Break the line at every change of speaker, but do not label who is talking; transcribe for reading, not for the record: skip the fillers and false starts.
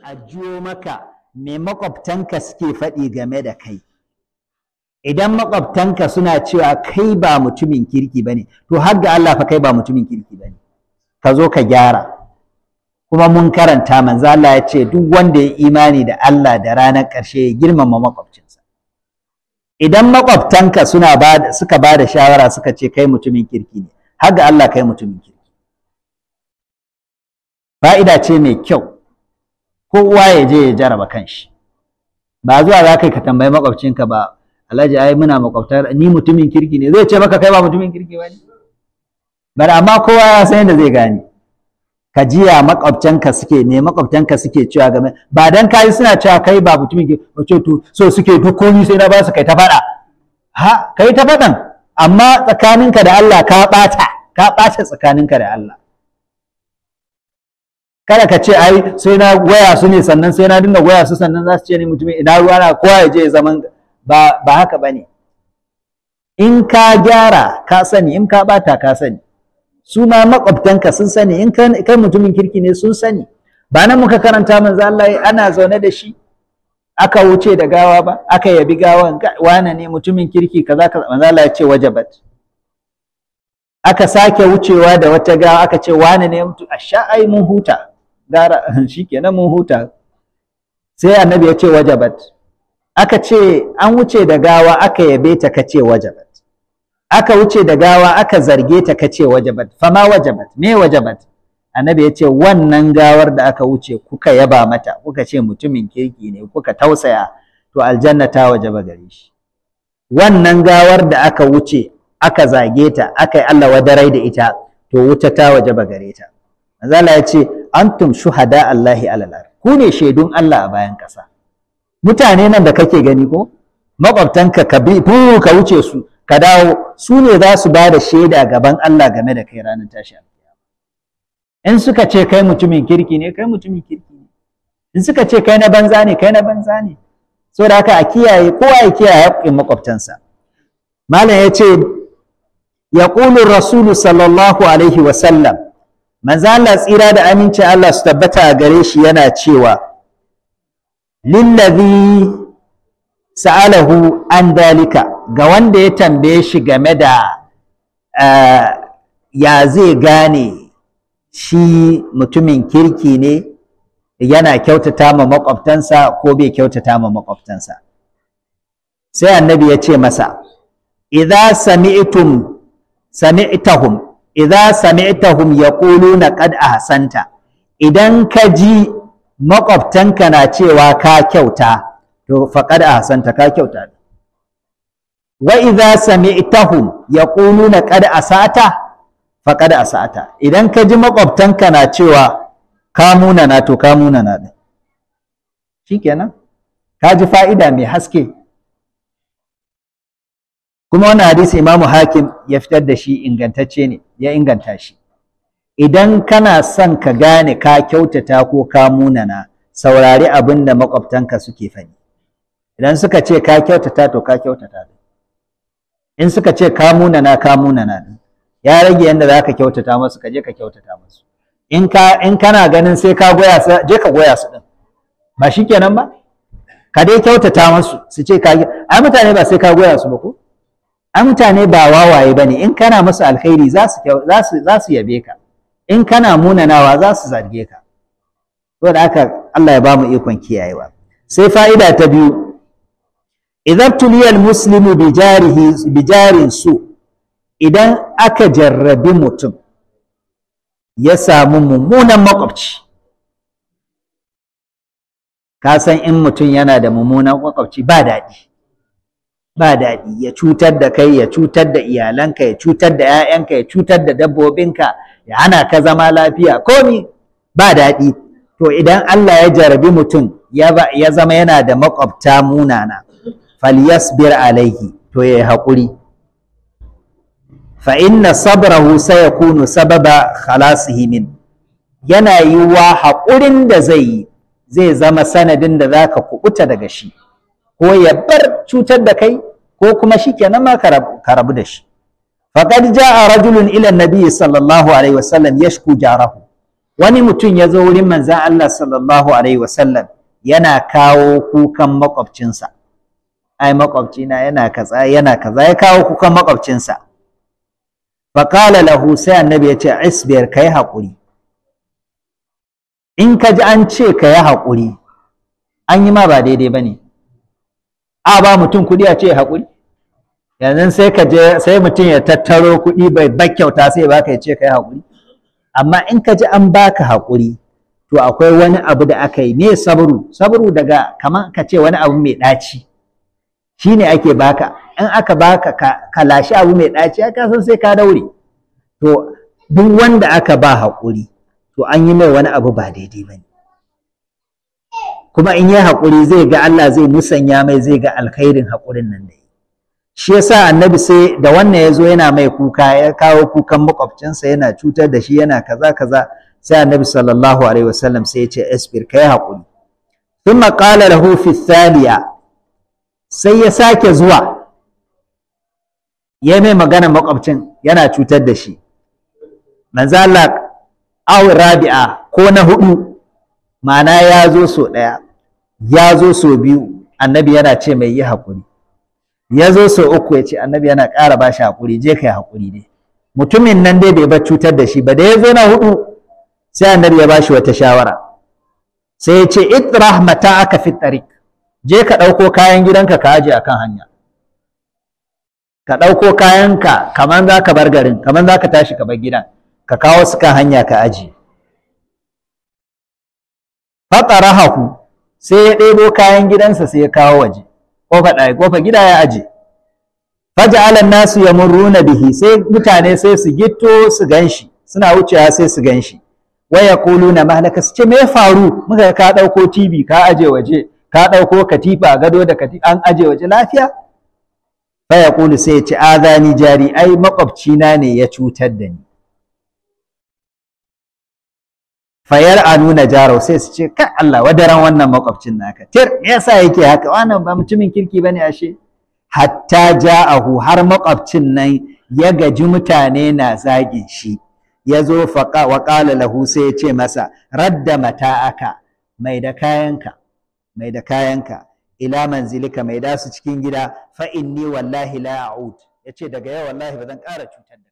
a jiyo maka me makwabtanka suke faɗi game da kai. Idan makwabtanka suna cewa kai ba mutumin kirki bane, to har ga Allah fa kai ba mutumin kirki bane, ka zo ka gyara. Kuma mun karanta manzo Allah ya ce duk wanda ya imani da Allah da ranar ƙarshe ya girmama makwabcinsa. Idan makwabtanka suka ba da shawara suka ce kai mutumin kirki ne, har ga Allah kai mutumin kirki. Fa'ida ce mai kyau, kowa ya je ya jaraba kanshi. Ba zuwa za ka tambayi makwabcinka ba, Alhaji ai muna makwabta, ni mutumin kirki ne, zai ce maka kai ba mutumin kirki ba ne? Bari amma kowa ya san yadda zai gane. Ka jiya makwabtanka suke ne, makwabtanka suke cewa game, ba dan kai suna cewa kai ba mutumin kirki, wace to so suke duk komai sai na ba su kai ta faɗa. Ha, kai ta faɗan, amma tsakaninka da Allah ka ɓata tsakaninka da Allah. Kada ka ce ai sai na waya su ne sannan sai na dinga waya su sannan za su ce ni mutumin, ina ruwa na kowa ya je zaman ba haka bane. In ka gyara ka sani, in ka bata ka sani, su ma makwabtanka sun sani, in kai mutumin kirki ne sun sani. Ba nan muka karanta manzo Allah ana zaune da shi aka wuce da gawa ba, aka yabi gawan, wane ne mutumin kirki kaza kaza, manzo Allah ya ce wajabat. Aka sake wucewa da wata gawa aka ce wane ne mutu, asha ai mun huta, gara shikenan mun huta. Sai annabi ya ce wajabat. Aka ce an wuce da gawa aka yabe ta kace wajabat, aka wuce da gawa aka zarge ta kace wajabat, fama wajabat, me wajabat? Annabi ya ce wannan gawar da aka wuce kuka yaba mata, kuka ce mutumin kirki ne, kuka tausaya, to aljanna ta wajaba gare shi. Wannan gawar da aka wuce aka zage ta, aka yi Allah wadarai da ita, to wuta ta wajaba gare ta. Manzo Allah ya ce antum shuhada Allahi alal ard, ku ne shaidun Allah a bayan ƙasa. Mutane nan da kake gani ko makwabtanka ka wuce su ka dawo, su ne za su ba da shaida gaban Allah game da kai ranar tashi alkiyama. In suka ce kai mutumin kirki ne, kai mutumin kirki ne. In suka ce kai na banza ne, kai na banza ne. Saboda haka a kiyaye, kowa ya kiyaye haƙƙin makwabtansa. Malam ya ce yaqulu rasulu sallallahu alaihi wa sallam, manzo Allah tsira da aminci Allah su tabbata a gare shi yana cewa lillazi sa'alahu an dalika, ga wanda ya tambaye shi game da ya zai gane shi mutumin kirki ne, yana kyautata ma makwabtansa ko bai kyautata ma makwabtansa. Sai annabi ya ce masa idza sami'tahum yaquluna qad ahsanta, idan ka ji makwabtanka na cewa ka kyauta, to faqad ahsanta, ka kyauta. Wa idza sami'tahum yaquluna qad asata faqad asata, idan ka ji makwabtanka na cewa ka munana, to ka munana din. Shikenan, ka ji fa'ida mai haske. Kuma wannan hadisi Imam Hakim ya fitar da shi, ingantacce ne, ya inganta shi. Idan kana son ka gane ka kyautata ko ka munana, saurari abin da makwabtanka suke faɗi. Idan suka ce ka kyautata, to ka kyautata. In suka ce ka munana, ka munana. Ya rage yadda za ka kyautata masu, ka je ka kyautata masu. In kana ganin sai ka goya su, je ka goya su ɗin. Ba shi kenan ba? Ka dai kyautata masu, su ce ka, ai mutane ba sai ka goya su ba ko? Ai mutane ba wawaye ba ne, in kana musu alkhairi za su yabe ka. In kana munanawa za su zarge ka. Saboda haka Allah ya ba mu ikon kiyayewa. Sai fa'ida ta biyu, idan tuliyal muslimu bi jarin su, idan aka jarrabi mutum ya samu mummunan makwabci. Ka san in mutum yana da mummunan makwabci ba daɗi. Ba daɗi, ya cutar da kai, ya cutar da iyalanka, ya cutar da 'ya'yanka, ya cutar da dabbobinka, ya hana ka zama lafiya, komi ba daɗi. To idan Allah ya jarabi mutum ya zama yana da makwabta munana, falyasbir alaihi, to ya yi haƙuri. Fa inna sabrahu sayakunu sababa khalasihi min, yana yiwuwa haƙurin da zai zama sanadin da za ka kuɓuta daga shi, ko ya bar cutar da kai, ko kuma shi kenan ma ka rabu da shi. Faqad jaa rajulun ila an-nabi sallallahu alaihi wasallam yashku jarahu, wani mutum ya zo wurin manzan Allah sallallahu alaihi wasallam yana kawo kukan makwabcinsa, ai makwabcina yana kaza yana kaza, ya kawo kukan makwabcinsa. Faƙala lahu, sai annabi ya ce isbir, ka yi haƙuri. In ka ji an ce ka yi haƙuri, an yi ma ba daidai ba ne. A ba mutum kuɗi a ce haƙuri, yanzu sai ka je sai mutum ya tattaro kuɗi bai bakkyauta sai baka ya ce ka yi haƙuri. Amma in ka ji an baka haƙuri, to akwai wani abu da aka yi. Me sabru daga kamar ka ce wani abu mai ɗaci shi ne ake baka. In aka baka ka lashi abu mai ɗaci, ka san sai ka daure. To duk wanda aka ba haƙuri, to an yi mai wani abu ba daidai ba ne, kuma in yi haƙuri zai ga Allah zai musanya mai, zai ga alkhairin haƙurin nan da yi. Shi yasa annabi sai da wannan ya zo yana mai kuka, ya kawo kukan makwabcinsa yana cutar da shi yana kaza kaza, sai annabi sallallahu alaihi wasallam sai ya ce isbir, kai haƙuri. Thumma qala lahu fi thaniya, sai ya sake zuwa ya mai magana makwabcin yana cutar da shi. Manzo Allah aw rabi'a, ko na hudu, ma'ana ya zo so ɗaya, ya zo so biyu, annabi yana ce mai yi haƙuri. Ya zo so uku, ya ce annabi yana ƙara ba shi haƙuri, je kai haƙuri dai. Mutumin nan dai bai bar cutar da shi ba. Da ya zo na hudu, sai annabi ya ba shi wata shawara, sai ya ce itrah mata'aka fi tariq, je ka ɗauko kayan gidanka ka aje akan hanya. Ka ɗauko kayanka kaman za ka bar garin, kaman za ka tashi ka bar gidan, ka kawo su kan hanya ka aje. Fatarahahu, sai ya ɗebo kayan gidansa sai ya kawo waje, ƙofa gida ya aje. Faja'ala nasu yamurruna bihi, sai mutane sai su gitto su ganshi, suna wucewa sai su ganshi. Wa yaquluna mahlaka, su ce me ya faru? Muka ka ɗauko TV ka aje waje, ka ɗauko katifa gado da katifa an aje waje, lafiya? Fa yaqulu, sai ya ce azani jari, ai makwabcina ne ya cutar da ni. Fayar a nuna jaro, sai su ce kai Allah wadaran wannan makwabcin naka, tir me yasa yake haka, wannan ba mutumin kirki bane ashe. Hatta ja'ahu, har makwabcin nan ya gaji mutane na zagin shi, ya zo faqa wa qala lahu, sai ya ce masa radda mata'aka, mai da kayanka ila manzilika, mai da su cikin gida, fa inni wallahi la a'ud, yace daga yau wallahi ba zan ƙara cutar da